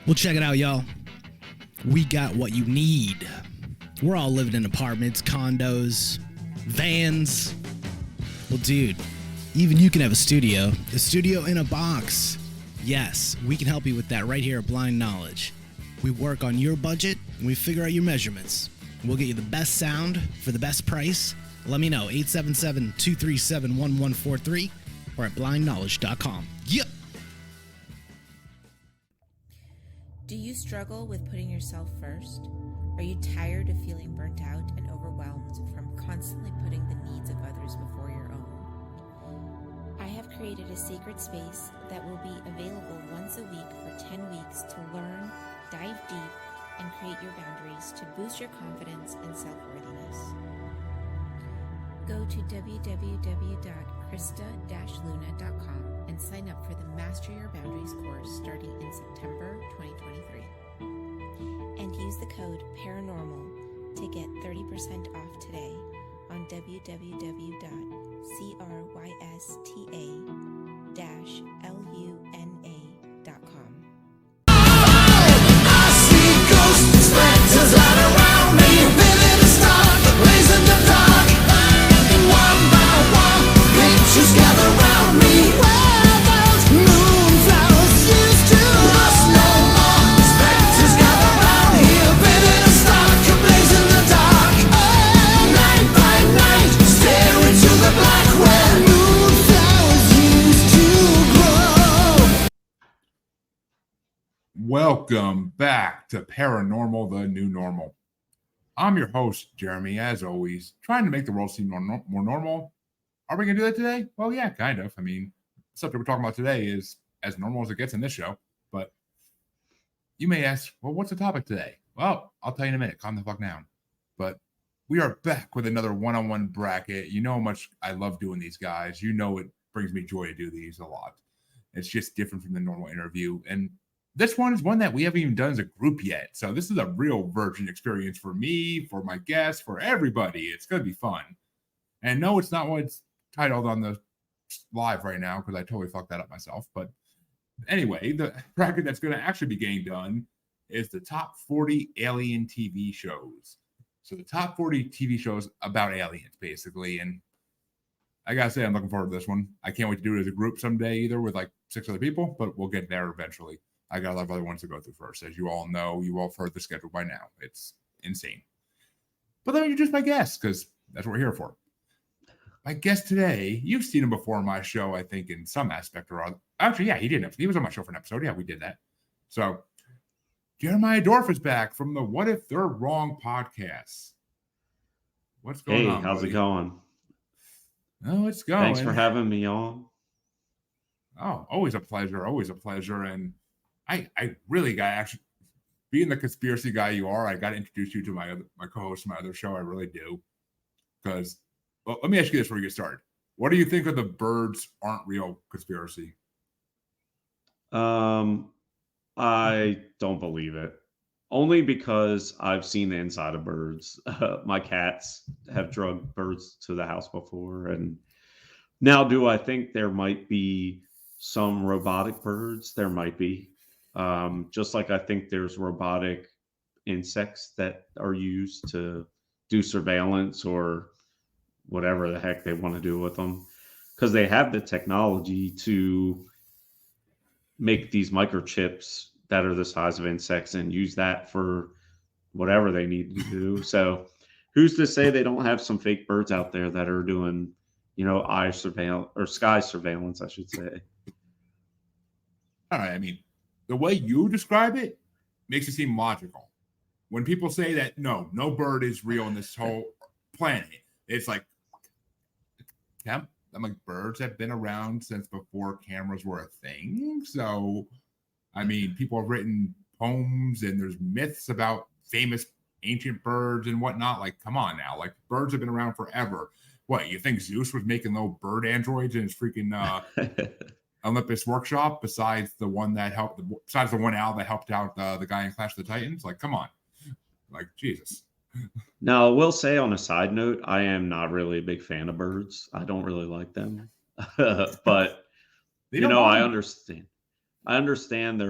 Well, check it out, y'all. We got what you need. We're all living in apartments, condos, vans. Well, dude, even you can have a studio in a box. Yes, we can help you with that right here at Blind Knowledge. We work on your budget, and we figure out your measurements. We'll get you the best sound for the best price. Let me know, 877-237-1143 or at blindknowledge.com. Yep. Do you struggle with putting yourself first? Are you tired of feeling burnt out and overwhelmed from constantly putting the needs of others before your own? I have created a sacred space that will be available once a week for 10 weeks to learn, dive deep, and create your boundaries to boost your confidence and self-worthiness. Go to www.krista-luna.com and sign up for the Master Your Boundaries course starting in September 2023. And use the code PARANORMAL to get 30% off today on www.crista-luna.com. I see ghosts, specters all around me, living in stock, blazing the dark. One by one, pictures gather around me. Where those moonflowers used to rust no more. Specters gather around here, living in stock, blazing the dark. Night by night, stare into the black where moonflowers used to grow. Welcome back to Paranormal, the New Normal. I'm your host, Jeremy, as always, trying to make the world seem more normal. Are we going to do that today? Well, yeah, kind of. I mean, the subject we're talking about today is as normal as it gets in this show. But you may ask, well, what's the topic today? Well, I'll tell you in a minute. Calm the fuck down. But we are back with another one-on-one bracket. You know how much I love doing these, guys. You know it brings me joy to do these a lot. It's just different from the normal interview. And this one is one that we haven't even done as a group yet. So this is a real virgin experience for me, for my guests, for everybody. It's going to be fun. And no, it's not what it's titled on the live right now because I totally fucked that up myself. But anyway, the bracket that's going to actually be getting done is the top 40 alien TV shows. So the top 40 TV shows about aliens, basically. And I got to say, I'm looking forward to this one. I can't wait to do it as a group someday either with like 6 other people, but we'll get there eventually. I got a lot of other ones to go through first. As you all know, you all have heard the schedule by now. It's insane. But let me introduce my guest, because that's what we're here for. My guest today, you've seen him before on my show, I think, in some aspect or other. Actually, yeah, he did. He was on my show for an episode. Yeah, we did that. So, Jeremiah Dorph is back from the What If They're Wrong podcast. What's going on? Hey, how's buddy? it going? Oh, it's going. Thanks for having me on. Oh, always a pleasure. Always a pleasure. And I really got actually, being the conspiracy guy you are, I got to introduce you to my co-host, my other show. I really do. Because, well, let me ask you this before we get started. What do you think of the birds aren't real conspiracy? I don't believe it. Only because I've seen the inside of birds. My cats have drugged birds to the house before. And now, do I think there might be some robotic birds? There might be. Just like I think there's robotic insects that are used to do surveillance or whatever the heck they want to do with them, because they have the technology to make these microchips that are the size of insects and use that for whatever they need to do. So who's to say they don't have some fake birds out there that are doing, eye surveillance or sky surveillance, I should say. All right. I mean, the way you describe it makes it seem logical. When people say that, no bird is real on this whole planet, it's like, I'm like, birds have been around since before cameras were a thing. So, I mean, people have written poems and there's myths about famous ancient birds and whatnot. Like, come on now. Like, birds have been around forever. What, you think Zeus was making little bird androids in his freaking Olympus workshop besides the one owl that helped out the guy in Clash of the Titans? Like, come on. Like, Jesus. Now, I will say on a side note, I am not really a big fan of birds. I don't really like them. But, I understand. I understand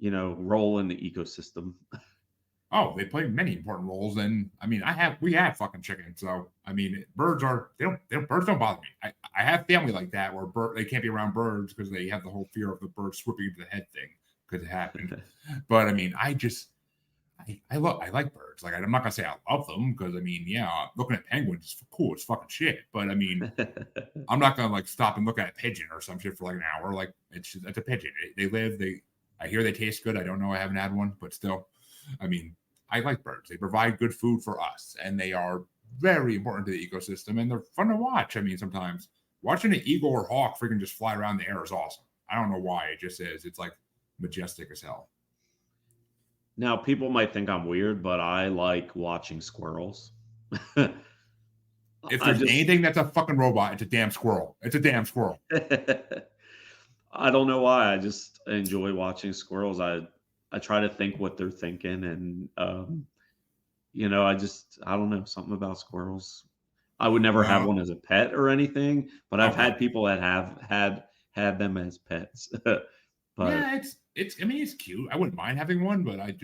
role in the ecosystem. Oh, they play many important roles, and I mean, we have fucking chickens, so I mean, birds don't bother me. I have family like that where they can't be around birds because they have the whole fear of the bird swooping into the head thing because it happened. But I mean, I like birds. Like I'm not gonna say I love them because I mean, yeah, looking at penguins is cool. It's fucking shit. But I mean, I'm not gonna like stop and look at a pigeon or some shit for like an hour. Like it's a pigeon. They live. I hear they taste good. I don't know. I haven't had one, but still, I mean, I like birds. They provide good food for us, and they are very important to the ecosystem, and they're fun to watch. I mean, sometimes watching an eagle or hawk freaking just fly around the air is awesome. I don't know why. It just is. It's like majestic as hell. Now, people might think I'm weird, but I like watching squirrels. If there's anything that's a fucking robot, it's a damn squirrel. It's a damn squirrel. I don't know why. I just enjoy watching squirrels. I try to think what they're thinking, and I don't know, something about squirrels. I would never have one as a pet or anything, but I've had people that have had them as pets. But yeah, it's cute. I wouldn't mind having one, but I've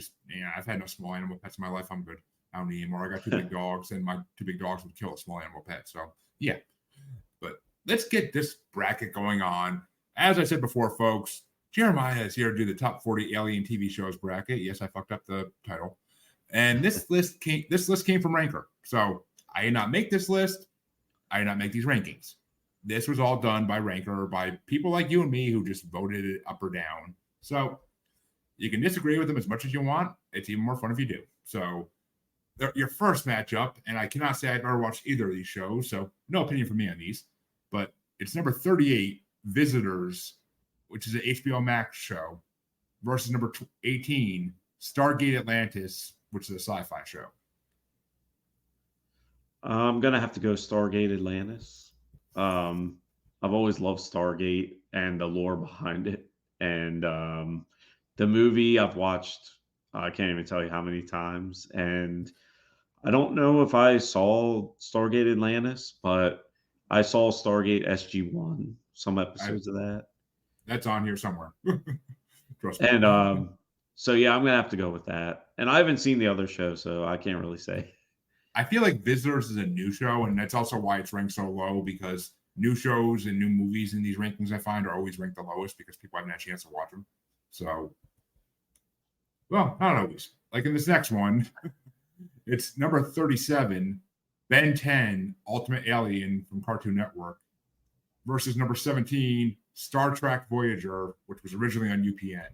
had no small animal pets in my life. I'm good. I don't need anymore. I got 2 big dogs, and my 2 big dogs would kill a small animal pet. So yeah, but let's get this bracket going on. As I said before, folks, Jeremiah is here to do the top 40 alien TV shows bracket. Yes, I fucked up the title. And this list came from Ranker. So I did not make this list. I did not make these rankings. This was all done by Ranker, by people like you and me who just voted it up or down. So you can disagree with them as much as you want. It's even more fun if you do. So your first matchup, and I cannot say I've ever watched either of these shows, so no opinion from me on these, but it's number 38, Visitors, which is an HBO Max show, versus number 18, Stargate Atlantis, which is a sci-fi show. I'm going to have to go Stargate Atlantis. I've always loved Stargate and the lore behind it. And the movie I've watched, I can't even tell you how many times. And I don't know if I saw Stargate Atlantis, but I saw Stargate SG-1, some episodes of that. That's on here somewhere. Trust me. And so, yeah, I'm going to have to go with that. And I haven't seen the other show, so I can't really say. I feel like Visitors is a new show, and that's also why it's ranked so low, because new shows and new movies in these rankings I find are always ranked the lowest because people haven't had a chance to watch them. So, well, not always. Like in this next one, it's number 37, Ben 10, Ultimate Alien from Cartoon Network, versus number 17, Star Trek Voyager, which was originally on UPN.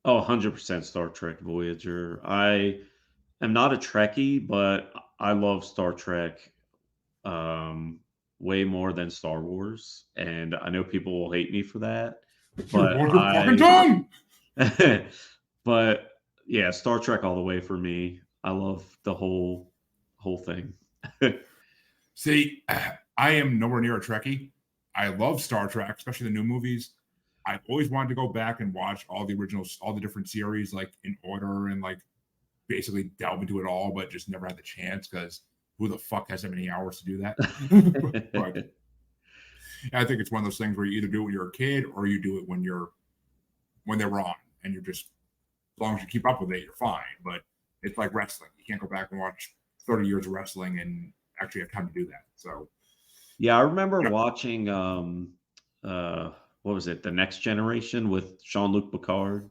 Oh, 100% Star Trek Voyager. I am not a Trekkie, but I love Star Trek way more than Star Wars. And I know people will hate me for that. But yeah, Star Trek all the way for me. I love the whole thing. See, I am nowhere near a Trekkie. I love Star Trek, especially the new movies. I've always wanted to go back and watch all the originals, all the different series, like in order, and like basically delve into it all, but just never had the chance because who the fuck has that many hours to do that? But I think it's one of those things where you either do it when you're a kid or you do it when they're on, and you're just, as long as you keep up with it, you're fine. But it's like wrestling. You can't go back and watch 30 years of wrestling and actually have time to do that. So yeah, I remember watching what was it, The Next Generation with Jean-Luc Picard.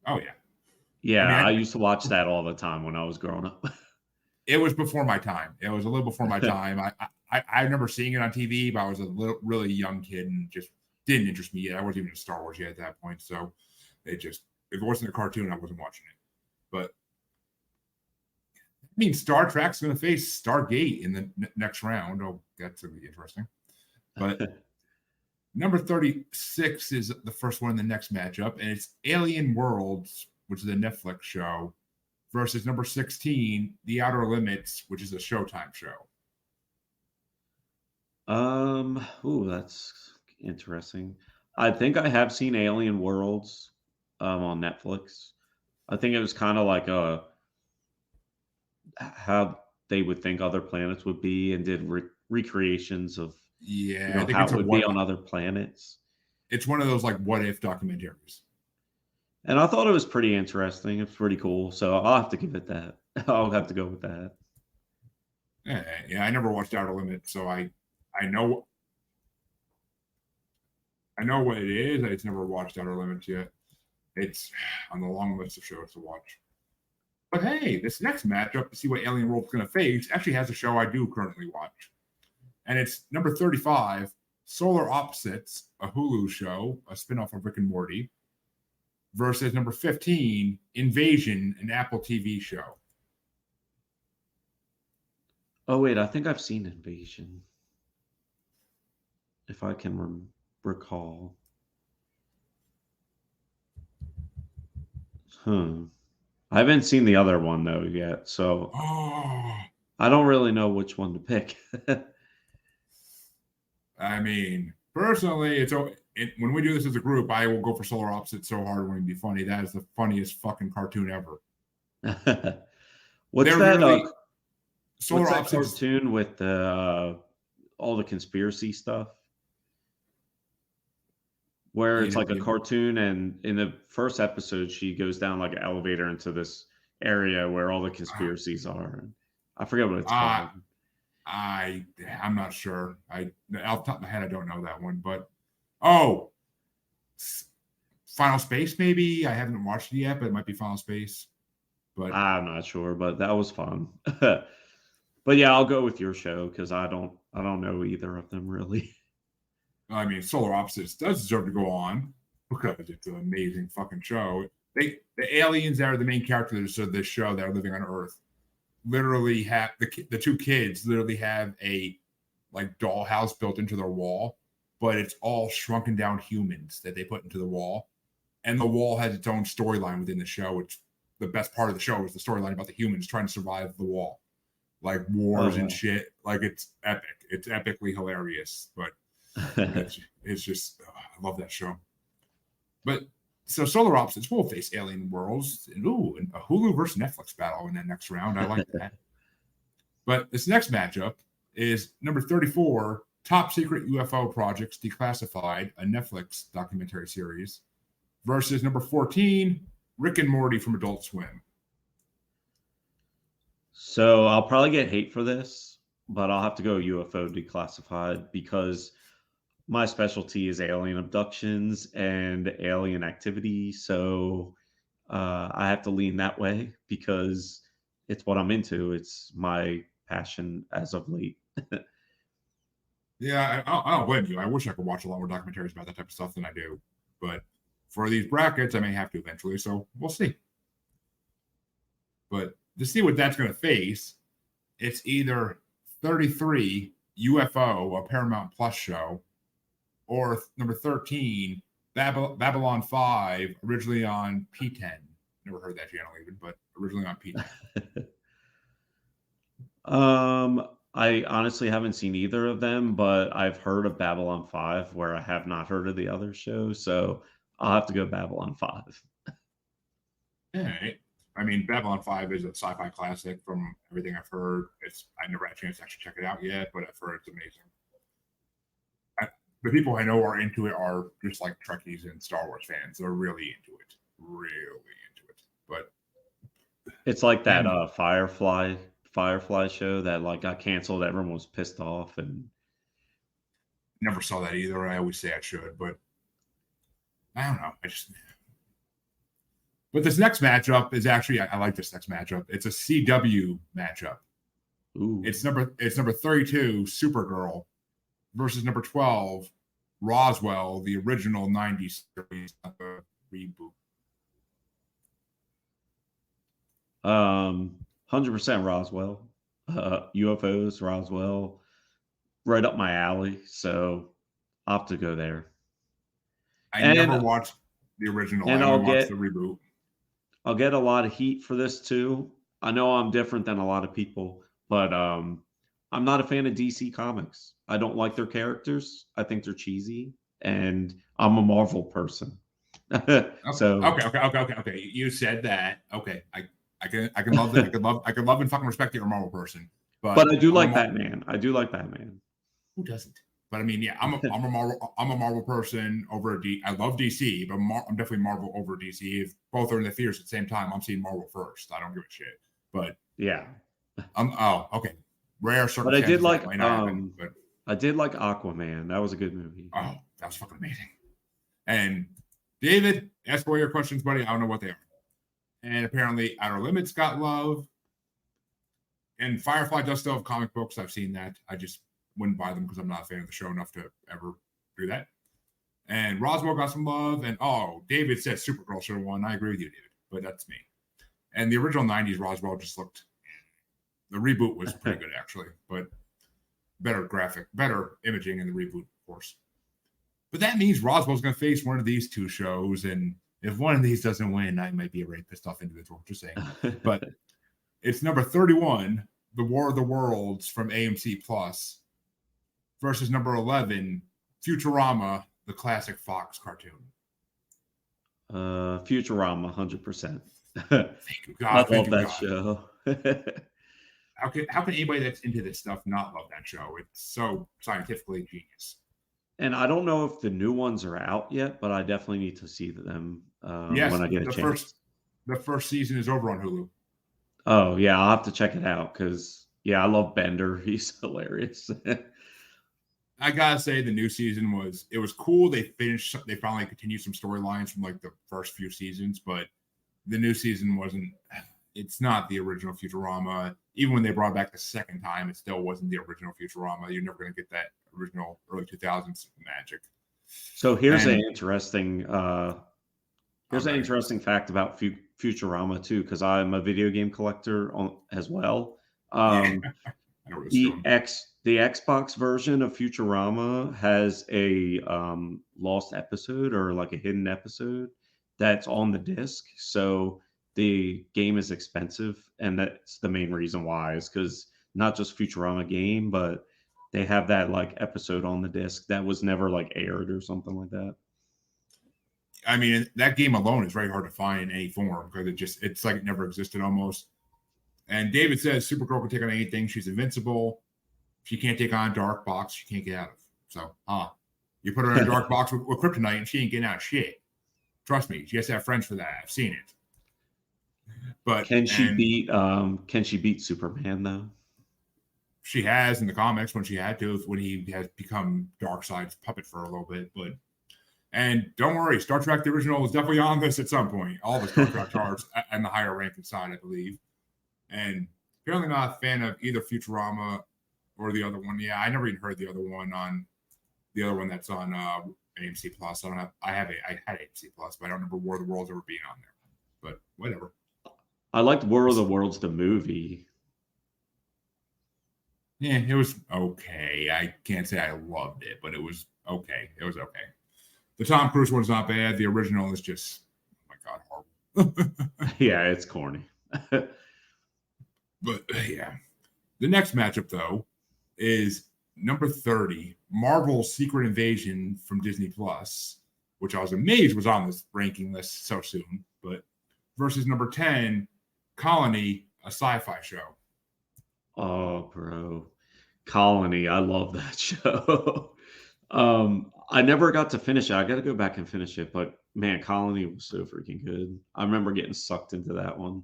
Oh yeah. Yeah, I used to watch that all the time when I was growing up. It was before my time. It was a little before my time. I remember seeing it on TV, but I was a really young kid and just didn't interest me yet. I wasn't even into Star Wars yet at that point. So if it wasn't a cartoon, I wasn't watching it. But I mean, Star Trek's going to face Stargate in the next round. Oh, that's going to be interesting. But number 36 is the first one in the next matchup, and it's Alien Worlds, which is a Netflix show, versus number 16, The Outer Limits, which is a Showtime show. That's interesting. I think I have seen Alien Worlds on Netflix. I think it was kind of like how they would think other planets would be, and did recreations of I think how it would be on other planets. It's one of those like what if documentaries. And I thought it was pretty interesting. It's pretty cool. So I'll have to give it that. I'll have to go with that. Yeah, I never watched Outer Limits, so I know what it is. I just never watched Outer Limits yet. It's on the long list of shows to watch. But hey, this next matchup to see what Alien World's going to face actually has a show I do currently watch. And it's number 35, Solar Opposites, a Hulu show, a spinoff of Rick and Morty, versus number 15, Invasion, an Apple TV show. Oh, wait. I think I've seen Invasion. If I can recall. I haven't seen the other one, though, yet. So I don't really know which one to pick. I mean, personally, when we do this as a group, I will go for Solar Opposites so hard when it'd be funny. That is the funniest fucking cartoon ever. What's They're that? really- Solar what's that Opposites cartoon with all the conspiracy stuff? Where it's like a cartoon, and in the first episode, she goes down like an elevator into this area where all the conspiracies are. I forget what it's called. I'm not sure. Off the top of my head, I don't know that one. But Final Space, maybe. I haven't watched it yet, but it might be Final Space. But I'm not sure. But that was fun. But yeah, I'll go with your show because I don't know either of them really. I mean, Solar Opposites does deserve to go on because it's an amazing fucking show. The aliens that are the main characters of this show that are living on Earth literally have the two kids literally have a like dollhouse built into their wall, but it's all shrunken down humans that they put into the wall, and the wall has its own storyline within the show. Which the best part of the show is the storyline about the humans trying to survive the wall, like wars and shit. Like it's epic. It's epically hilarious, but. It's just I love that show. But so Solar Opposites will face Alien Worlds and a Hulu versus Netflix battle in that next round. I like that. But this next matchup is number 34, Top Secret UFO Projects Declassified, a Netflix documentary series, versus number 14, Rick and Morty from Adult Swim. So I'll probably get hate for this, but I'll have to go UFO Declassified because my specialty is alien abductions and alien activity. So I have to lean that way because it's what I'm into. It's my passion as of late. Yeah, I don't blame you. I wish I could watch a lot more documentaries about that type of stuff than I do. But for these brackets, I may have to eventually. So we'll see. But to see what that's going to face, it's either 33 UFO, a Paramount Plus show, or number 13, Babylon 5, originally on P10. Never heard that channel even, but originally on P10. I honestly haven't seen either of them, but I've heard of Babylon 5 where I have not heard of the other show. So I'll have to go Babylon 5. All right. I mean, Babylon 5 is a sci-fi classic from everything I've heard. I never had a chance to actually check it out yet, but I've heard it's amazing. The people I know are into it are just like Trekkies and Star Wars fans. They're really into it. But it's like that Firefly show that like got canceled. Everyone was pissed off and never saw that either. I always say I should, but I don't know. But this next matchup is actually I like this next matchup. It's a CW matchup. Ooh. It's number 32, Supergirl, versus number 12, Roswell, the original 90s series, not the reboot. 100% Roswell. UFOs, Roswell, right up my alley. So I'll have to go there. I never watched the original. I only watched the reboot. I'll get a lot of heat for this too. I know I'm different than a lot of people, but I'm not a fan of DC Comics. I don't like their characters. I think they're cheesy, and I'm a Marvel person. So okay. You said that. Okay, I can love that. I can love and fucking respect that you're a Marvel person. But I do like Batman. I do like Batman. Who doesn't? But I mean, yeah, I'm a Marvel person over I love DC, but I'm definitely Marvel over DC. If both are in the theaters at the same time, I'm seeing Marvel first. I don't give a shit. But Yeah. Okay. Rare circumstances. But I did like that might not happen, but I did like Aquaman. That was a good movie. oh, that was fucking amazing. And David, ask all your questions, buddy. I don't know what they are. And apparently, Outer Limits got love. And Firefly does still have comic books. I've seen that. I just wouldn't buy them because I'm not a fan of the show enough to ever do that. And Roswell got some love. And David said Supergirl should have won. I agree with you, David, but that's me. And the original 90s Roswell just looked. The reboot was pretty good, actually, but better imaging in the reboot, of course. But that means Roswell's going to face one of these two shows. And if one of these doesn't win, I might be a very pissed off individual, just saying. But it's number 31, The War of the Worlds from AMC Plus, versus number 11, Futurama, the classic Fox cartoon. Futurama, 100%. Thank you, God. I love that show. How can anybody that's into this stuff not love that show? It's so scientifically genius. And I don't know if the new ones are out yet, but I definitely need to see them when I get a chance. The first season is over on Hulu. Oh, yeah, I'll have to check it out because, yeah, I love Bender. He's hilarious. I gotta say, the new season was cool. They finally continued some storylines from like the first few seasons, but the new season it's not the original Futurama. Even when they brought it back the second time, it still wasn't the original Futurama. You're never going to get that original early 2000s magic. So here's an interesting fact about Futurama too, because I'm a video game collector as well. The Xbox version of Futurama has a lost episode or like a hidden episode that's on the disc. So the game is expensive, and that's the main reason why, is because not just Futurama game, but they have that like episode on the disc that was never like aired or something like that. I mean, that game alone is very hard to find in any form because it's like it never existed almost. And David says Supergirl can take on anything. She's invincible. She can't take on a dark box she can't get out of. So, you put her in a dark box with kryptonite and she ain't getting out of shit. Trust me, she has to have friends for that. I've seen it. But can she beat Superman though? She has in the comics when she had to, when he has become Darkseid's puppet for a little bit. And don't worry, Star Trek the original was definitely on this at some point. All the Star Trek charts and the higher ranking side, I believe. And apparently not a fan of either Futurama or the other one. Yeah, I never even heard the other one that's on AMC Plus. I had AMC Plus, but I don't remember War of the Worlds ever being on there. But whatever. I liked War of the Worlds, the movie. Yeah, it was okay. I can't say I loved it, but it was okay. It was okay. The Tom Cruise one's not bad. The original is just, oh my God, horrible. Yeah, it's corny. But yeah. The next matchup, though, is number 30, Marvel's Secret Invasion from Disney Plus, which I was amazed was on this ranking list so soon, but versus number 10, Colony, a sci-fi show. Oh, bro. Colony. I love that show. I never got to finish it. I got to go back and finish it, but man, Colony was so freaking good. I remember getting sucked into that one.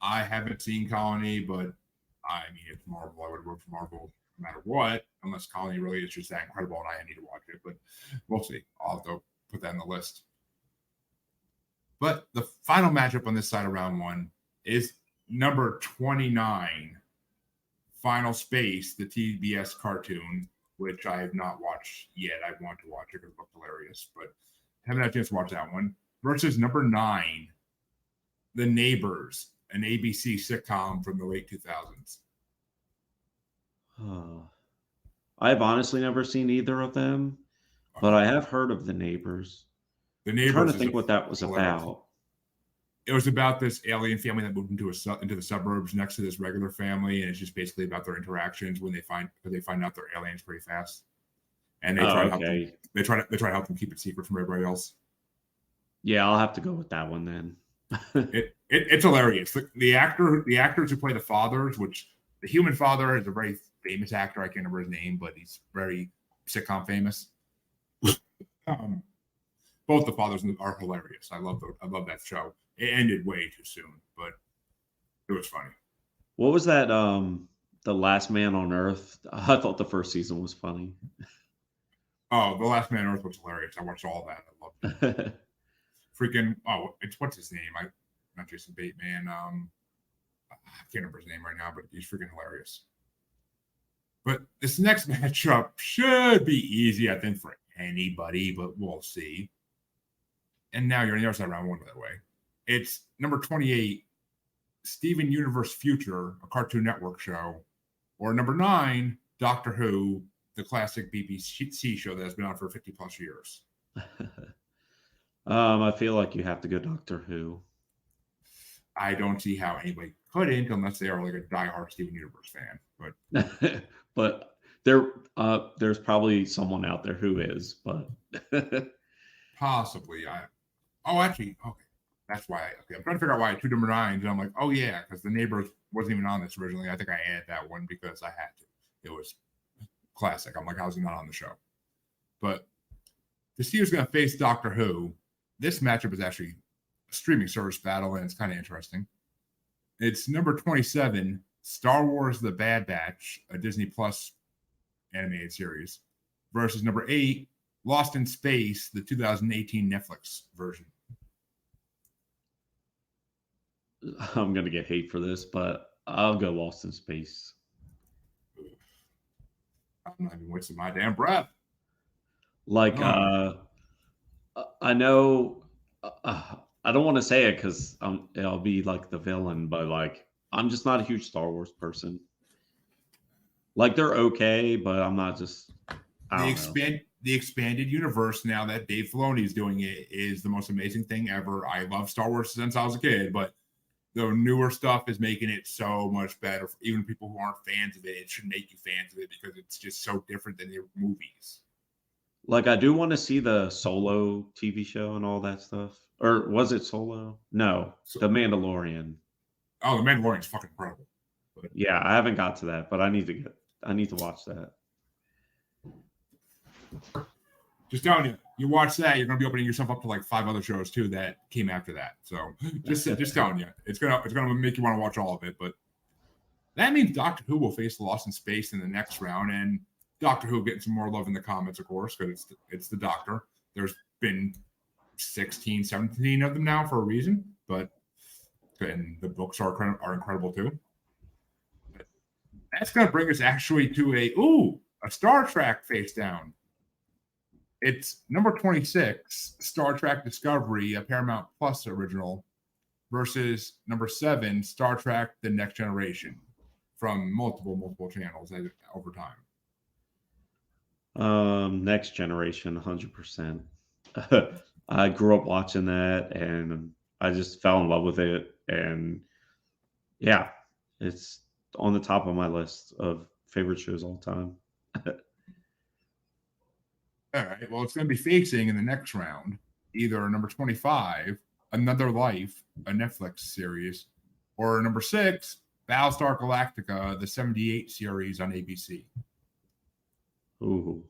I haven't seen Colony, but I mean, it's Marvel. I would work for Marvel no matter what, unless Colony really is just that incredible and I need to watch it, but we'll see. I'll have to put that on the list. But the final matchup on this side of round one is number 29, Final Space, the TBS cartoon, which I have not watched yet. I want to watch it because it looked hilarious, but haven't had a chance to watch that one. Versus number 9, The Neighbors, an ABC sitcom from the late 2000s. I've honestly never seen either of them, but I have heard of The Neighbors. The Neighbors. I'm trying to think what that was about. It was about this alien family that moved into the suburbs next to this regular family, and it's just basically about their interactions when they find out they're aliens pretty fast, and they try to help them keep it secret from everybody else. Yeah, I'll have to go with that one then. It's hilarious. The actors who play the fathers, which the human father is a very famous actor. I can't remember his name, but he's very sitcom famous. Both the fathers are hilarious. I love that show. It ended way too soon, but it was funny. What was that? The Last Man on Earth. I thought the first season was funny. Oh, The Last Man on Earth was hilarious. I watched all that. I loved it. Freaking it's what's his name? Not Jason Bateman. I can't remember his name right now, but he's freaking hilarious. But this next matchup should be easy, I think, for anybody, but we'll see. And now you're on the other side of round one, by the way. It's number 28, Steven Universe Future, a Cartoon Network show, or number 9, Doctor Who, the classic BBC show that has been on for 50 plus years. I feel like you have to go Doctor Who. I don't see how anybody couldn't unless they are like a diehard Steven Universe fan. But but there's probably someone out there who is, but possibly. Actually, okay. That's why. I'm trying to figure out why I had 2 number 9s, and I'm like, oh yeah, because the Neighbors wasn't even on this originally. I think I added that one because I had to. It was classic. I'm like, how's he not on the show? But to see who's going to face Doctor Who, this matchup is actually a streaming service battle, and it's kind of interesting. It's number 27, Star Wars: The Bad Batch, a Disney Plus animated series, versus number 8, Lost in Space, the 2018 Netflix version. I'm going to get hate for this, but I'll go Lost in Space. I'm not even wasting my damn breath. Like, I know, I don't want to say it because I'll be like the villain, but like, I'm just not a huge Star Wars person. Like, they're okay, but I'm not just, the expanded universe now that Dave Filoni is doing it is the most amazing thing ever. I love Star Wars since I was a kid, but the newer stuff is making it so much better. Even people who aren't fans of it, it should make you fans of it because it's just so different than the movies. Like, I do want to see the Solo TV show and all that stuff. Or was it Solo? No, The Mandalorian. Oh, The Mandalorian's fucking incredible. But yeah, I haven't got to that, but I need to watch that. Just telling you, you watch that, you're gonna be opening yourself up to like 5 other shows too that came after that. So just telling you, it's gonna make you want to watch all of it. But that means Doctor Who will face Lost in Space in the next round, and Doctor Who getting some more love in the comments, of course, because it's the Doctor. There's been 16, 17 of them now for a reason, and the books are incredible too. But that's gonna bring us actually to a Star Trek face down. It's number 26, Star Trek Discovery, a Paramount Plus original, versus number 7, Star Trek The Next Generation, from multiple channels over time. Next Generation, 100%. I grew up watching that, and I just fell in love with it. And yeah, it's on the top of my list of favorite shows all time. All right. Well, it's going to be facing in the next round either number 25, Another Life, a Netflix series, or number 6, Battlestar Galactica, the 78 series on ABC. Ooh.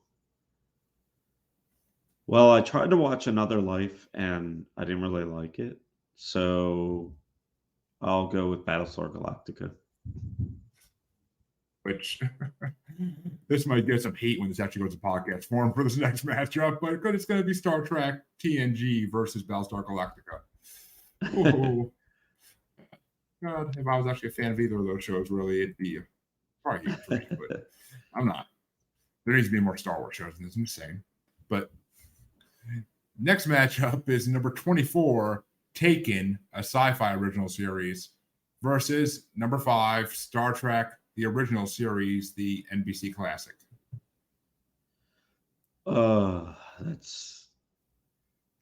Well, I tried to watch Another Life, and I didn't really like it. So I'll go with Battlestar Galactica. Which this might get some hate when this actually goes to podcast form for this next matchup, but it's going to be Star Trek TNG versus Battlestar Galactica. Oh, God, if I was actually a fan of either of those shows, really, it'd be probably huge for me, but I'm not. There needs to be more Star Wars shows than this. I'm just saying. But next matchup is number 24, Taken, a sci-fi original series, versus number 5, Star Trek, the original series, the NBC classic. That's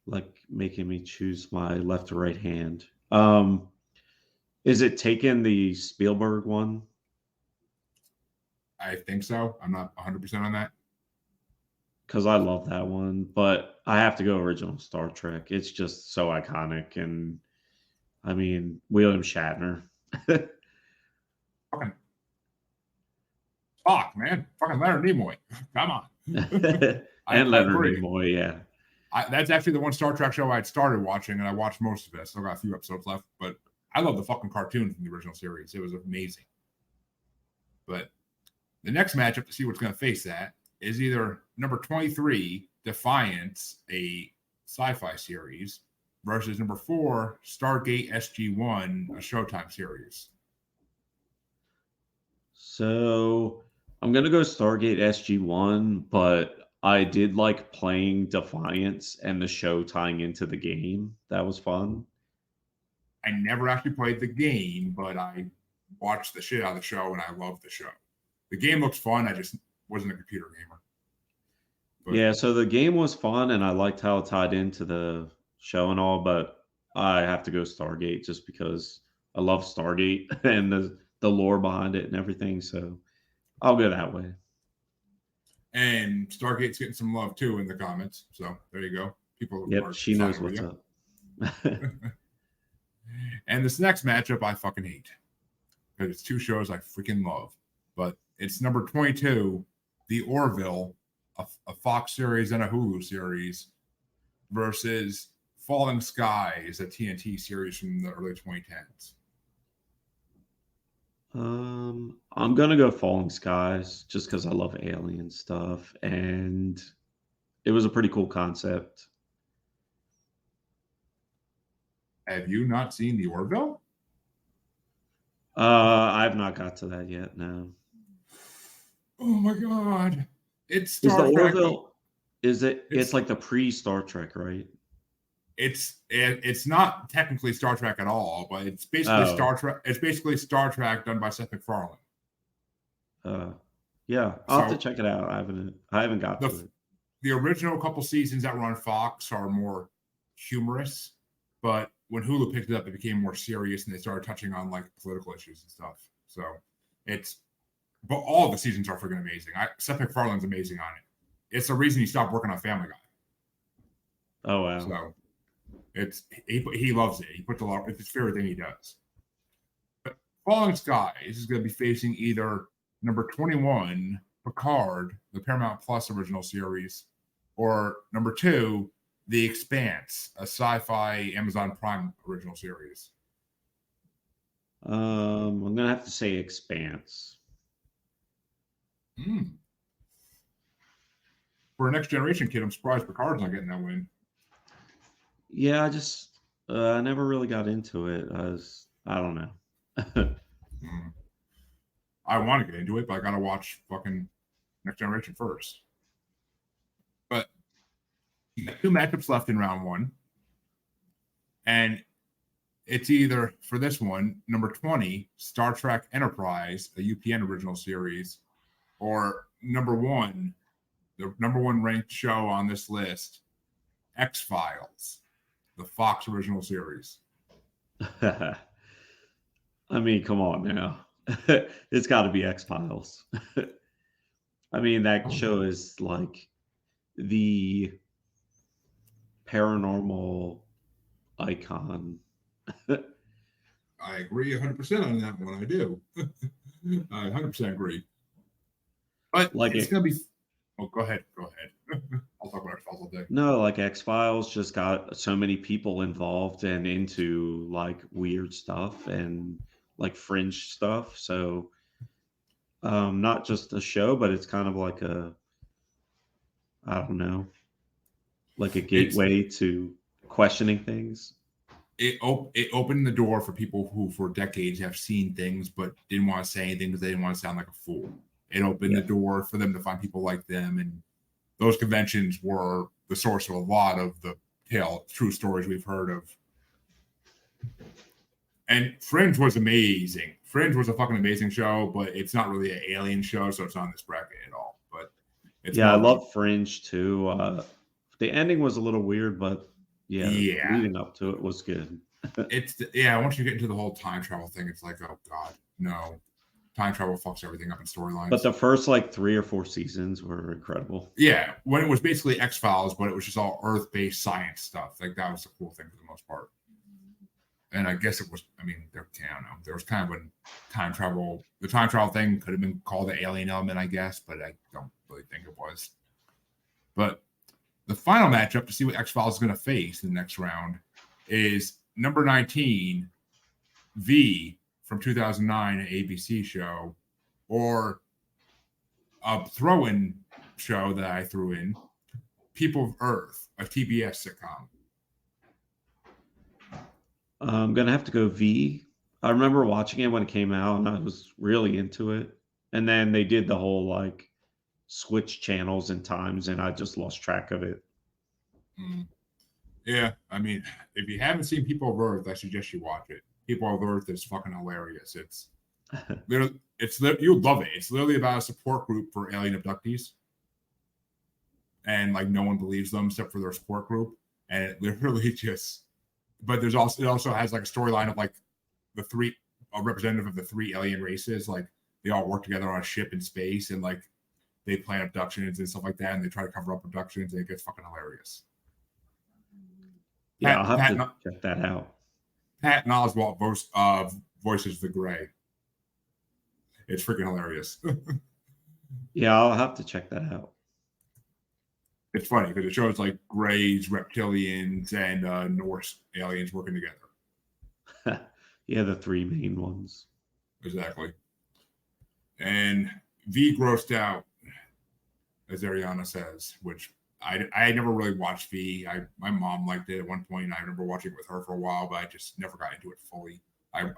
like making me choose my left or right hand. Is it Taken, the Spielberg one? I think so. I'm not 100% on that. Because I love that one, but I have to go original Star Trek. It's just so iconic, and I mean, William Shatner. Fuck, man. Fucking Leonard Nimoy. Come on. And Leonard Nimoy, yeah. That's actually the one Star Trek show I'd started watching, and I watched most of it. I still got a few episodes left, but I love the fucking cartoon from the original series. It was amazing. But the next matchup to see what's going to face that is either number 23, Defiance, a sci-fi series, versus number 4, Stargate SG-1, a Showtime series. So I'm going to go Stargate SG-1, but I did like playing Defiance and the show tying into the game. That was fun. I never actually played the game, but I watched the shit out of the show, and I loved the show. The game looks fun. I just wasn't a computer gamer. But, yeah, so the game was fun, and I liked how it tied into the show and all, but I have to go Stargate just because I love Stargate and the lore behind it and everything, so I'll go that way. And Stargate's getting some love, too, in the comments, so there you go. People Yep, she knows what's up. And this next matchup I fucking hate, because it's two shows I freaking love. But it's number 22, The Orville, a Fox series and a Hulu series, versus Falling Skies, a TNT series from the early 2010s. I'm gonna go Falling Skies just because I love alien stuff, and it was a pretty cool concept. Have you not seen The Orville? I've not got to that yet. No. Oh my god! It's Is Star the Trek. Orville? Is it? It's like the pre-Star Trek, right? It's not technically Star Trek at all, but it's basically Star Trek. It's basically Star Trek done by Seth MacFarlane. Yeah, I'll have to check it out. I haven't got to it. The original couple seasons that were on Fox are more humorous, but when Hulu picked it up, it became more serious, and they started touching on like political issues and stuff. So but all the seasons are freaking amazing. Seth MacFarlane's amazing on it. It's the reason he stopped working on Family Guy. Oh wow! So he loves it. He puts a lot. It's his favorite thing he does. But Falling Skies is going to be facing either number 21, Picard, the Paramount Plus original series, or number 2, The Expanse, a sci-fi Amazon Prime original series. I'm gonna have to say Expanse. For a Next Generation kid, I'm surprised Picard's not getting that win. Yeah, I never really got into it. I don't know. I want to get into it, but I got to watch fucking Next Generation first. But you got 2 matchups left in round 1. And it's either, for this one, number 20, Star Trek Enterprise, a UPN original series, or number 1, the number 1 ranked show on this list, X-Files, the Fox original series. I mean, come on now. It's got to be X-Files. I mean, that show is like the paranormal icon. I agree 100% on that one. I do. I 100% agree. But like it's going to be... Oh, go ahead. I'll talk about X-Files all day. No, like X-Files just got so many people involved and into like weird stuff and like fringe stuff. So not just a show, but it's kind of like I don't know, like a gateway to questioning things. It opened the door for people who for decades have seen things but didn't want to say anything because they didn't want to sound like a fool. It opened the door for them to find people like them, and those conventions were the source of a lot of the true stories we've heard of. And Fringe was amazing. Fringe was a fucking amazing show, but it's not really an alien show, so it's not in this bracket at all. But I love Fringe too. The ending was a little weird, but leading up to it was good. Once you get into the whole time travel thing, it's like, oh god, no. Time travel fucks everything up in storylines. But the first like 3 or 4 seasons were incredible. Yeah, when it was basically X-Files, but it was just all Earth-based science stuff. Like that was the cool thing for the most part. And I guess it was. I mean, I don't know. There was kind of a time travel. The time travel thing could have been called the alien element, I guess, but I don't really think it was. But the final matchup to see what X-Files is going to face in the next round is number 19, V from 2009, an ABC show, or a throw-in show that I threw in, People of Earth, a TBS sitcom. I'm gonna have to go V. I remember watching it when it came out, and I was really into it. And then they did the whole like switch channels and times, and I just lost track of it. Yeah, I mean, if you haven't seen People of Earth, I suggest you watch it. People of Earth is fucking hilarious. You'll love it. It's literally about a support group for alien abductees, and like no one believes them except for their support group, and it literally just. But it also has like a storyline of like a representative of the 3 alien races, like they all work together on a ship in space, and like they plan abductions and stuff like that, and they try to cover up abductions, and it gets fucking hilarious. Yeah, I'll have to check that out. Pat Oswalt voices the Gray. It's freaking hilarious. Yeah, I'll have to check that out. It's funny because it shows like Greys, reptilians, and Norse aliens working together. Yeah, the 3 main ones. Exactly. And V grossed out, as Ariana says, which I never really watched V. My mom liked it at one point. I remember watching it with her for a while, but I just never got into it fully. I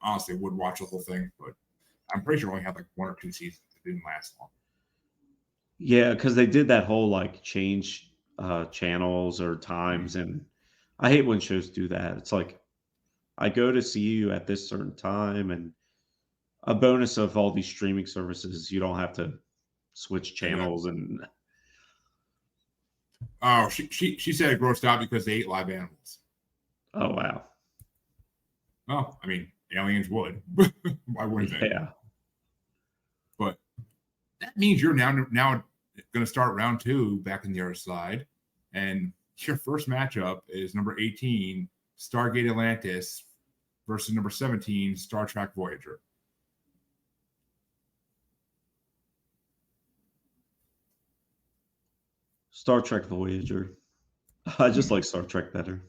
honestly would watch the whole thing, but I'm pretty sure it only had like 1 or 2 seasons. It didn't last long. Yeah, because they did that whole like change channels or times, and I hate when shows do that. It's like I go to see you at this certain time, and a bonus of all these streaming services, you don't have to switch channels. And oh, she said it grossed out because they ate live animals. oh wow. Well, I mean, aliens would. Why wouldn't they? Yeah. But that means you're now going to start round 2 back in the other side, and your first matchup is number 18, Stargate Atlantis, versus number 17, Star Trek Voyager. Star Trek Voyager. I just like Star Trek better.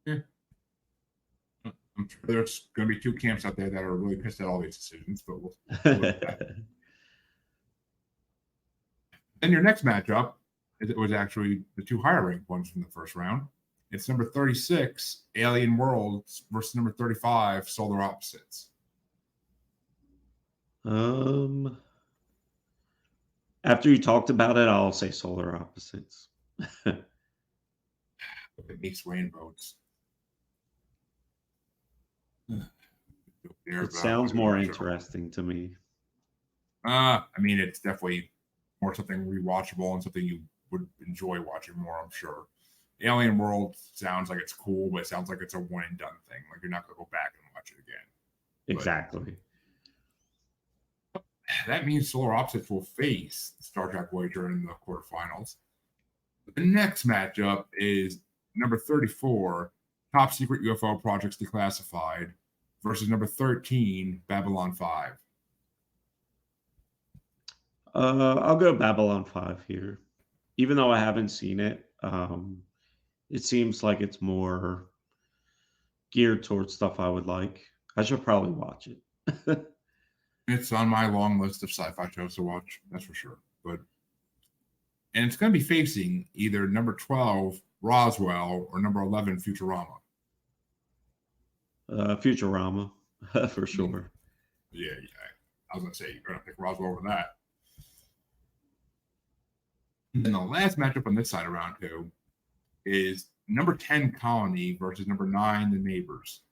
Yeah. I'm sure there's going to be 2 camps out there that are really pissed at all these decisions, but we'll look at that. Then your next matchup was actually the 2 higher ranked ones from the first round. It's number 36, Alien Worlds, versus number 35, Solar Opposites. After you talked about it, I'll say Solar Opposites. Look at me swaying votes. It sounds more interesting to me. I mean, it's definitely more something rewatchable and something you would enjoy watching more, I'm sure. Alien World sounds like it's cool, but it sounds like it's a one and done thing. Like you're not going to go back and watch it again. Exactly. But that means Solar Opposites will face Star Trek Voyager in the quarterfinals. The next matchup is number 34, Top Secret UFO Projects Declassified, versus number 13, Babylon 5. I'll go Babylon 5 here. Even though I haven't seen it, it seems like it's more geared towards stuff I would like. I should probably watch it. It's on my long list of sci-fi shows to watch, that's for sure. And it's going to be facing either number 12, Roswell, or number 11, Futurama. Futurama, for sure. Yeah. I was going to say, you're going to pick Roswell over that. And the last matchup on this side of round 2 is number 10, Colony, versus number 9, The Neighbors.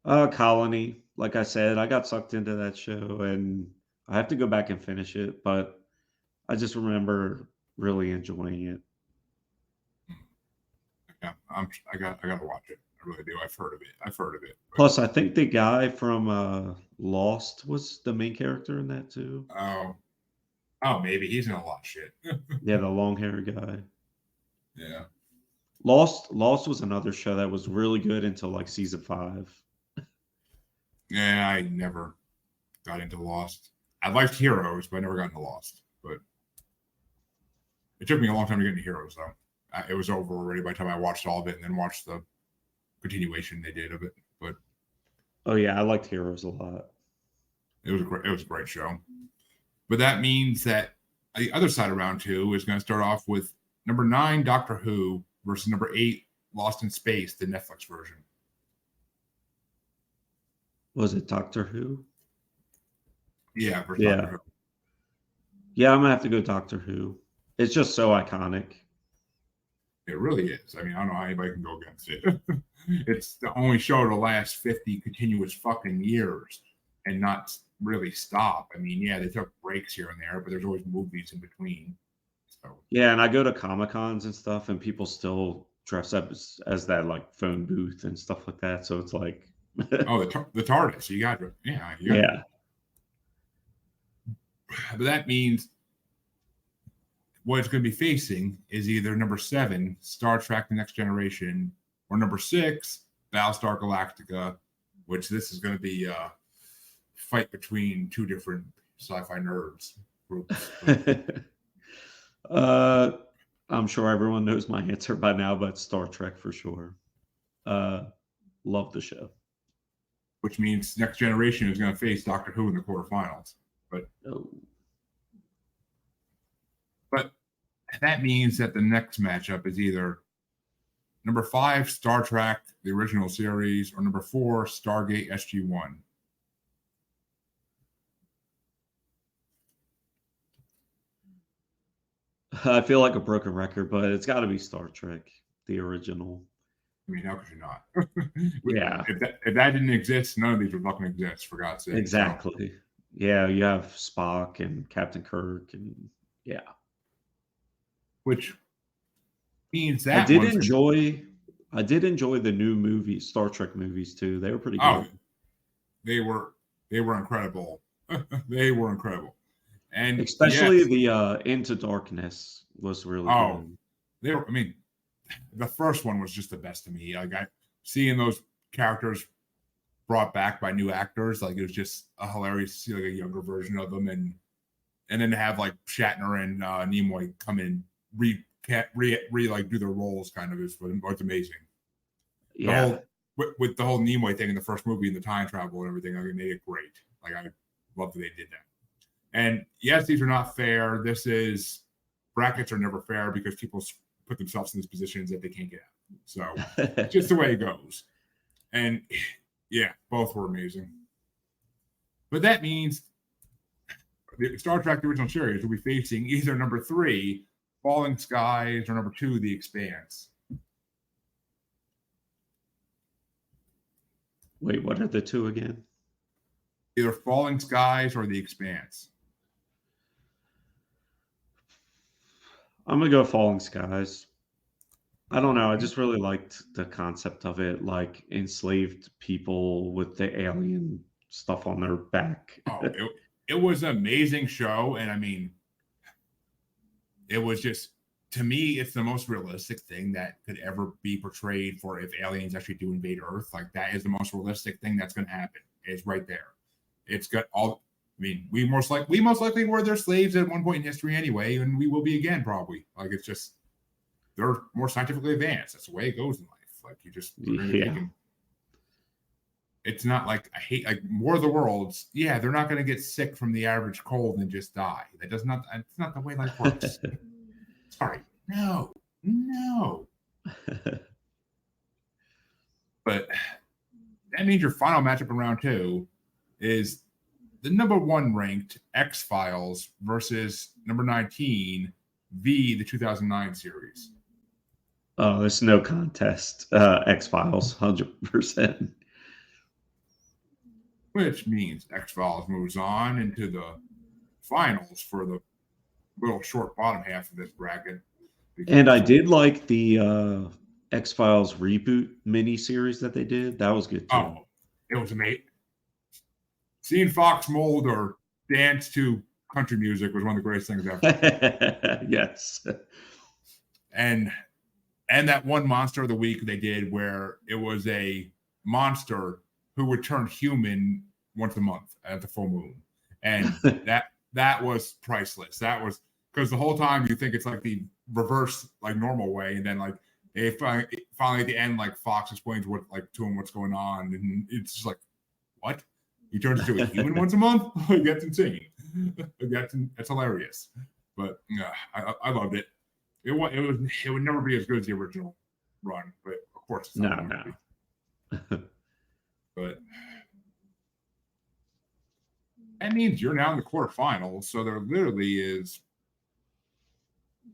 Colony. Like I said, I got sucked into that show, and I have to go back and finish it, but I just remember really enjoying it. Yeah, I got to watch it. I really do. I've heard of it. Plus, I think the guy from Lost was the main character in that too. Oh, maybe he's in a lot of shit. Yeah, the long-haired guy. Yeah. Lost was another show that was really good until like season 5. Yeah, I never got into Lost. I liked Heroes, but I never got into Lost. But It took me a long time to get into Heroes, though. It was over already by the time I watched all of it and then watched the continuation they did of it. But Oh yeah, I liked Heroes a lot. it was a great show. But that means that the other side of round 2 is going to start off with number 9, Doctor Who, versus number 8, Lost in Space, the Netflix version. Was it Doctor Who? Yeah, versus Yeah. Doctor Who. Yeah, I'm gonna have to go Doctor Who. It's just so iconic. It really is. I mean, I don't know how anybody can go against it. It's the only show to last 50 continuous fucking years and not really stop. I mean, yeah, they took breaks here and there, but there's always movies in between. So Yeah, and I go to Comic-Cons and stuff, and people still dress up as that like phone booth and stuff like that. So it's like, oh, the TARDIS. You got to, yeah. yeah. But that means what it's going to be facing is either number 7, Star Trek: The Next Generation, or number 6, Battlestar Galactica, which this is going to be a fight between two different sci-fi nerds groups. I'm sure everyone knows my answer by now, but Star Trek for sure. Love the show. Which means Next Generation is going to face Doctor Who in the quarterfinals. But that means that the next matchup is either number 5, Star Trek, the original series, or number 4, Stargate SG-1. I feel like a broken record, but it's got to be Star Trek, the original. I mean, how could you not? Yeah. If that didn't exist, none of these would fucking exist, for God's sake. Exactly. So. Yeah, you have Spock and Captain Kirk, and yeah. Which means that I did enjoy the new movies, Star Trek movies too. They were pretty good. Oh, they were incredible. They were incredible. And especially the Into Darkness was really good. I mean, the first one was just the best to me. Like seeing those characters brought back by new actors, like it was just a hilarious to see like a younger version of them, and then to have like Shatner and Nimoy come in like do their roles kind of is what's amazing. Yeah, with the whole Nimoy thing in the first movie and the time travel and everything, I mean, they did great. Like I love that they did that. And yes, these are not fair. Brackets are never fair because people put themselves in these positions that they can't get out. So just the way it goes. And yeah, both were amazing. But that means the Star Trek, the original series, will be facing either number 3, Falling Skies, or number 2, The Expanse. Wait, what are the two again? Either Falling Skies or The Expanse. I'm going to go Falling Skies. I don't know. I just really liked the concept of it, like enslaved people with the alien stuff on their back. It was an amazing show. And I mean, it was just, to me, it's the most realistic thing that could ever be portrayed for if aliens actually do invade Earth. Like that is the most realistic thing that's going to happen. It's right there. It's got all. I mean, we most likely were their slaves at one point in history anyway, and we will be again probably. Like it's just they're more scientifically advanced. That's the way it goes in life. Like you just it's not like I hate like War of the Worlds. Yeah, they're not going to get sick from the average cold and just die. It's not the way life works. Sorry, no. But that means your final matchup in round 2 is the number 1 ranked X-Files versus number 19 the 2009 series. Oh, there's no contest. X-Files, 100%. Which means X-Files moves on into the finals for the little short bottom half of this bracket. And I did like the X-Files reboot miniseries that they did. That was good too. Oh, it was amazing. Seeing Fox Mulder dance to country music was one of the greatest things ever. Yes. And that one monster of the week they did where it was a monster who would turn human once a month at the full moon. And that was priceless. That was because the whole time you think it's like the reverse, like normal way, and then like they finally at the end, like Fox explains what like to him what's going on, and it's just like, what? He turns into a human once a month? Like, that's insane. That's hilarious. But yeah, I loved it. It would never be as good as the original run, but of course it's not going to be. But that means you're now in the quarterfinals, so there literally is,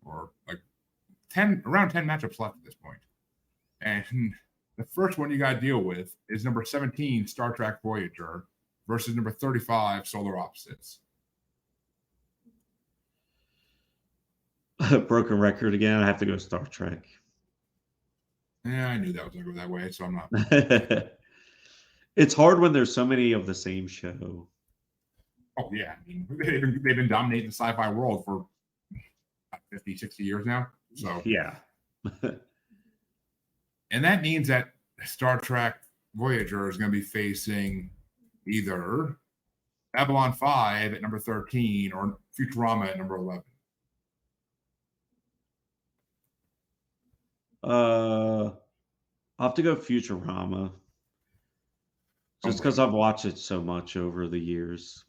or like around 10 matchups left at this point. And the first one you got to deal with is number 17, Star Trek Voyager, versus number 35, Solar Opposites. Broken record again. I have to go Star Trek. Yeah, I knew that was going to go that way, so I'm not. It's hard when there's so many of the same show. Oh, yeah. I mean, they've been dominating the sci-fi world for 50, 60 years now. So yeah. And that means that Star Trek Voyager is going to be facing either Babylon 5 at number 13 or Futurama at number 11. I'll have to go Futurama. Just because I've watched it so much over the years.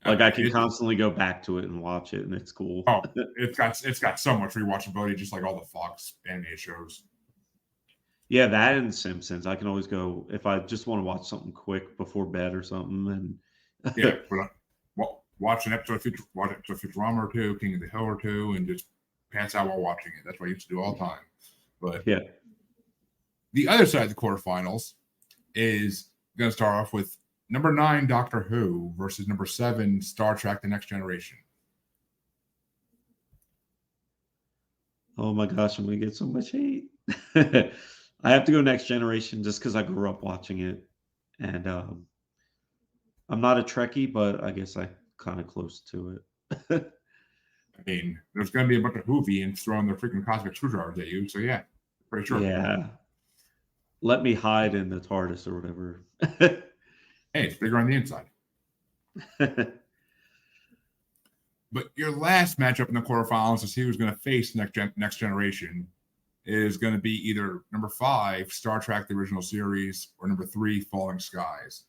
Like I can constantly go back to it and watch it, and it's cool. Oh, it's got so much rewatchability, just like all the Fox anime shows. Yeah, that and Simpsons. I can always go if I just want to watch something quick before bed or something. And yeah, watch an episode of Futurama or two, King of the Hill or two, and just pass out while watching it. That's what I used to do all the time. But yeah, the other side of the quarterfinals is going to start off with number 9, Doctor Who, versus number 7, Star Trek: The Next Generation. Oh my gosh, I'm going to get so much hate. I have to go Next Generation just because I grew up watching it. And I'm not a Trekkie, but I guess I'm kind of close to it. I mean, there's going to be a bunch of Whovians throwing their freaking cosmic screwdrivers at you. So, yeah, pretty sure. Yeah. Let me hide in the TARDIS or whatever. Hey, it's bigger on the inside. But your last matchup in the quarterfinals to see who's going to face Next Generation is going to be either number 5, Star Trek: The Original Series, or number 3, Falling Skies.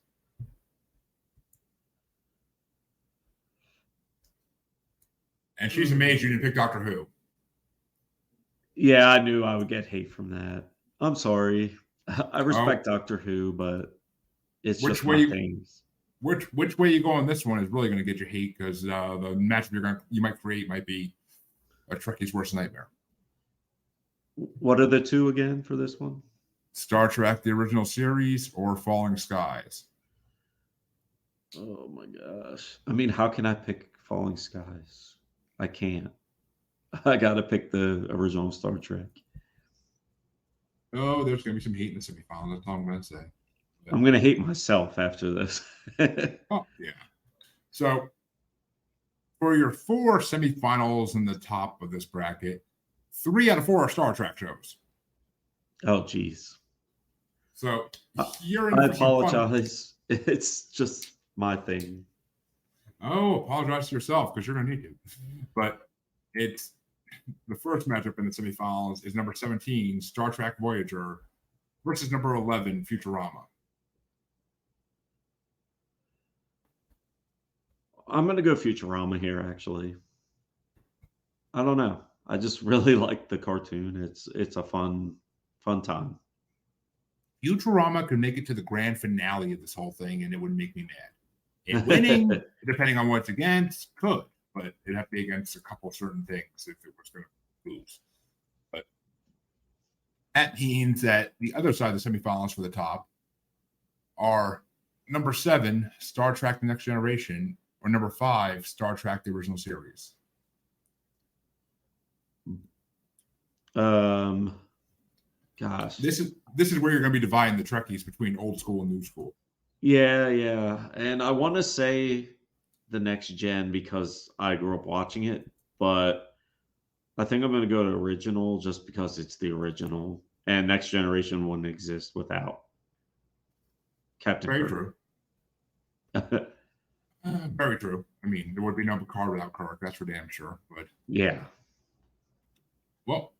And she's amazed you didn't pick Doctor Who. Yeah, I knew I would get hate from that. I'm sorry. I respect Doctor Who, but it's just my things. Which way you go on this one is really going to get you hate, because the matchup you might create might be a Trekkie's worst nightmare. What are the two again for this one? Star Trek: The Original Series or Falling Skies. Oh my gosh. I mean, how can I pick Falling Skies? I can't. I got to pick the original Star Trek. Oh, there's going to be some hate in the semifinals. That's all I'm going to say. But I'm going to hate myself after this. Oh, yeah. So, for your 4 semifinals in the top of this bracket, 3 out of 4 are Star Trek shows. Oh, geez. So, I apologize. It's just my thing. Oh, apologize to yourself, because you're going to need to. But it's the first matchup in the semifinals is number 17, Star Trek Voyager, versus number 11, Futurama. I'm going to go Futurama here, actually. I don't know. I just really like the cartoon. It's a fun time. Futurama could make it to the grand finale of this whole thing, and it would make me mad. And winning, depending on what it's against, could, but it'd have to be against a couple of certain things if it was going to lose. But that means that the other side of the semifinals for the top are number 7, Star Trek: The Next Generation, or number 5, Star Trek: The Original Series. Gosh. This is where you're going to be dividing the Trekkies between old school and new school. Yeah. And I want to say the Next Gen because I grew up watching it, but I think I'm going to go to original just because it's the original, and Next Generation wouldn't exist without Captain Very Kirk. true. Very true. I mean, there would be no Picard without Kirk. That's for damn sure. But Yeah. well,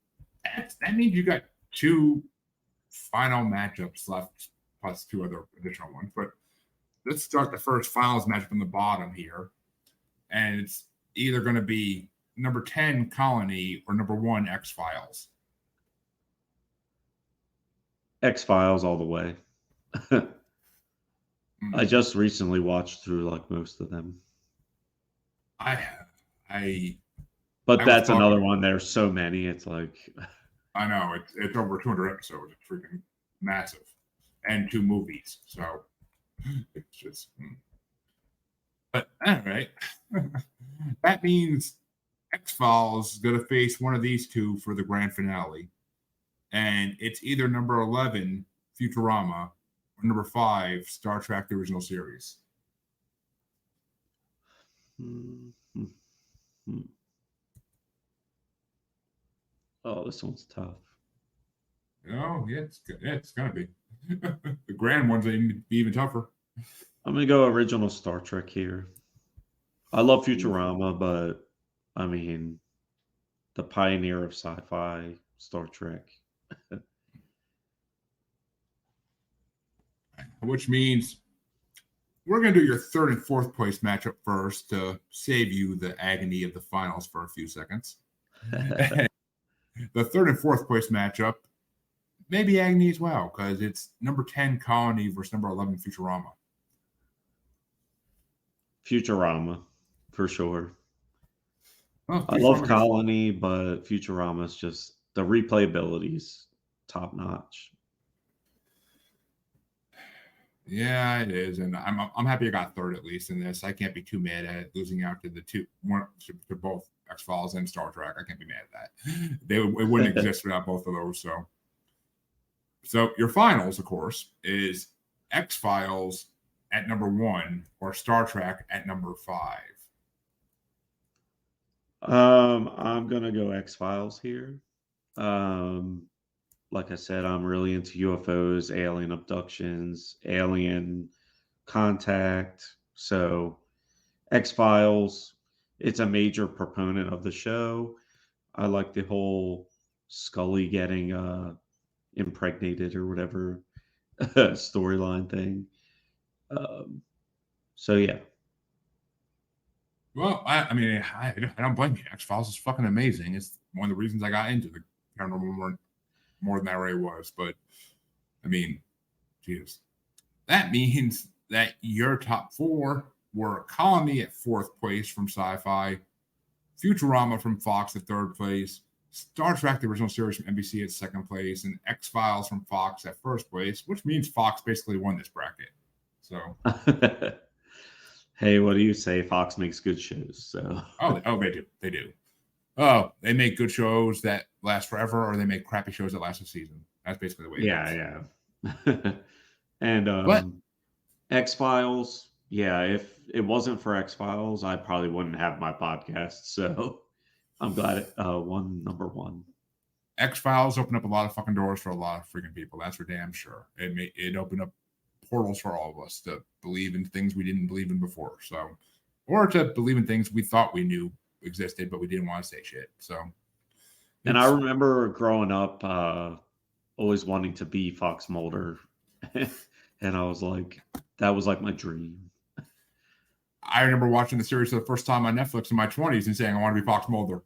that means you got 2 final matchups left, plus 2 other additional ones. But let's start the first finals matchup on the bottom here, and it's either going to be number 10 Colony or number 1 X-Files. X-Files all the way. I just recently watched through like most of them. But that's another one. There's so many. It's like I know it's over 200 episodes. It's freaking massive, and 2 movies. So it's just. But all right, that means X-Files is going to face one of these 2 for the grand finale, and it's either number 11 Futurama or number 5 Star Trek: The Original Series. Oh, this one's tough. Oh, yeah, it's gonna be. The grand ones are even tougher. I'm gonna go original Star Trek here. I love Futurama, but I mean, the pioneer of sci-fi, Star Trek. Which means we're going to do your 3rd and 4th place matchup first to save you the agony of the finals for a few seconds. The 3rd and 4th place matchup, maybe agony as well, because it's number 10 Colony versus number 11 Futurama. Futurama, for sure. Well, I love Colony, but Futurama's just the replayability's top notch. Yeah, it is, and I'm happy I got 3rd at least in this. I can't be too mad at it, losing out to to both X-Files and Star Trek. I can't be mad at that. It wouldn't exist without both of those. So your finals, of course, is X-Files at number 1 or Star Trek at number 5. I'm gonna go X-Files here. Like I said, I'm really into UFOs, alien abductions, alien contact. So X-Files, it's a major proponent of the show. I like the whole Scully getting impregnated or whatever storyline thing. So yeah. Well, I mean, I don't blame you. X-Files is fucking amazing. It's one of the reasons I got into the paranormal more than I already was. But I mean, geez, that means that your top 4 were Colony at 4th place from Sci-Fi, Futurama from Fox at 3rd place, Star Trek: The Original Series from NBC at 2nd place, and X-Files from Fox at 1st place, which means Fox basically won this bracket. So, hey, what do you say? Fox makes good shows. So, they do. Oh, they make good shows that last forever, or they make crappy shows that last a season. That's basically the way. Yeah. And X-Files. Yeah, if it wasn't for X-Files, I probably wouldn't have my podcast. So I'm glad it won number 1. X-Files opened up a lot of fucking doors for a lot of freaking people. That's for damn sure. It opened up portals for all of us to believe in things we didn't believe in before. So, or to believe in things we thought we knew existed, but we didn't want to say shit. So, and I remember growing up, always wanting to be Fox Mulder. And I was like, that was like my dream. I remember watching the series for the first time on Netflix in my 20s and saying, I want to be Fox Mulder.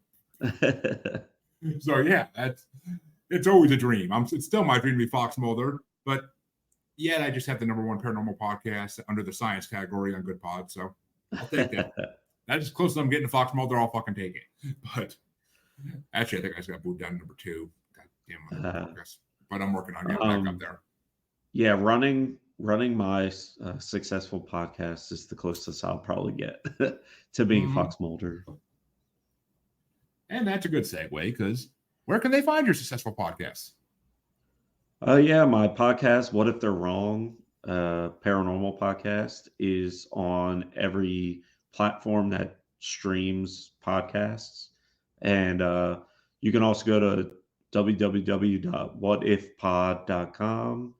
So yeah, it's always a dream. It's still my dream to be Fox Mulder, but yet I just have the number 1 paranormal podcast under the science category on Good Pod. So I'll take that. That's as close as I'm getting to Fox Mulder. I'll fucking take it. But actually, I think I just got moved down to number 2. God damn podcast. But I'm working on getting back up there. Yeah, running my successful podcast is the closest I'll probably get to being Fox Mulder. And that's a good segue, because where can they find your successful podcasts? Yeah, my podcast, What If They're Wrong, paranormal podcast, is on every platform that streams podcasts. And you can also go to www.whatifpod.com.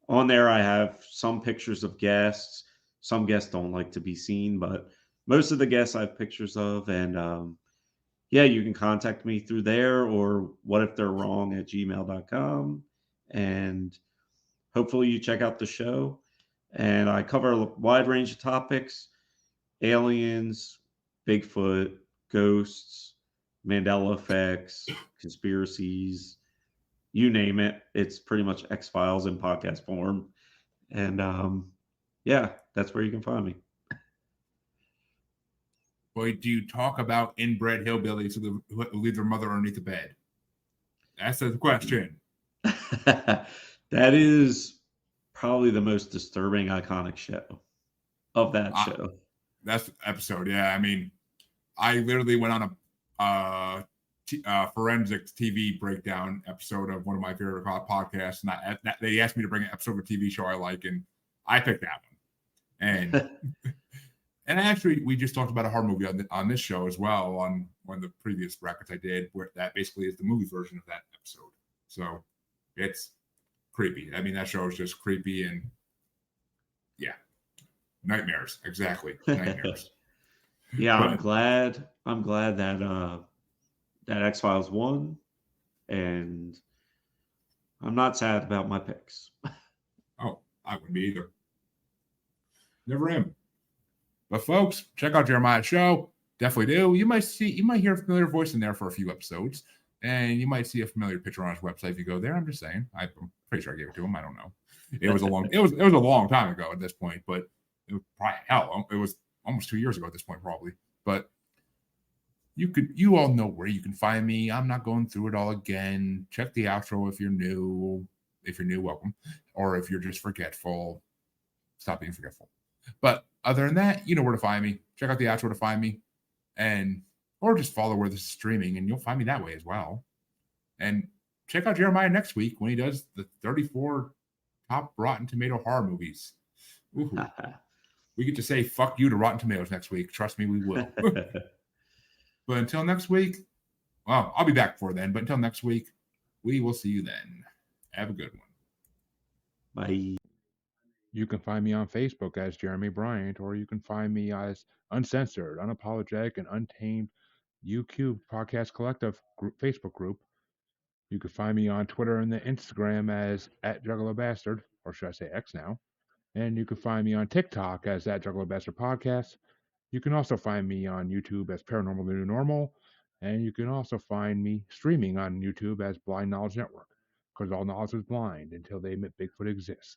On there, I have some pictures of guests. Some guests don't like to be seen, but most of the guests I have pictures of, and yeah, you can contact me through there or whatifthey'rewrong@gmail.com. And hopefully you check out the show. And I cover a wide range of topics: aliens, Bigfoot, ghosts, Mandela effects, conspiracies, you name it. It's pretty much X Files in podcast form. And yeah, that's where you can find me. Boy, do you talk about inbred hillbillies who leave their mother underneath the bed? That's the question. That is probably the most disturbing, iconic show of that show. That's the episode. Yeah, I mean, I literally went on a forensic TV breakdown episode of one of my favorite podcasts, and they asked me to bring an episode of a TV show I like, and I picked that one. And and actually, we just talked about a horror movie on this show as well on one of the previous brackets I did, where that basically is the movie version of that episode. So it's creepy. I mean, that show is just creepy and yeah, nightmares. Exactly, nightmares. Yeah, I'm glad that that X Files won, and I'm not sad about my picks. Oh, I wouldn't be either. Never am. But folks, check out Jeremiah's show. Definitely do. You might hear a familiar voice in there for a few episodes, and you might see a familiar picture on his website if you go there. I'm just saying. I'm pretty sure I gave it to him. I don't know. It was a long time ago at this point, but it was probably it was almost 2 years ago at this point, probably. But you all know where you can find me. I'm not going through it all again. Check the outro if you're new. If you're new, welcome. Or if you're just forgetful, stop being forgetful. But other than that, you know where to find me. Check out the outro to find me, or just follow where this is streaming, and you'll find me that way as well. And check out Jeremiah next week when he does the 34 top Rotten Tomato horror movies. Ooh. We get to say fuck you to Rotten Tomatoes next week. Trust me, we will. But until next week, well, I'll be back before then. But until next week, we will see you then. Have a good one. Bye. You can find me on Facebook as Jeremy Bryant, or you can find me as Uncensored, Unapologetic, and Untamed UQ Podcast Collective Facebook group. You can find me on Twitter and the Instagram as @JugglerBastard, or should I say X now. And you can find me on TikTok as @JugglerBastard Podcast. You can also find me on YouTube as Paranormal the New Normal. And you can also find me streaming on YouTube as Blind Knowledge Network, because all knowledge is blind until they admit Bigfoot exists.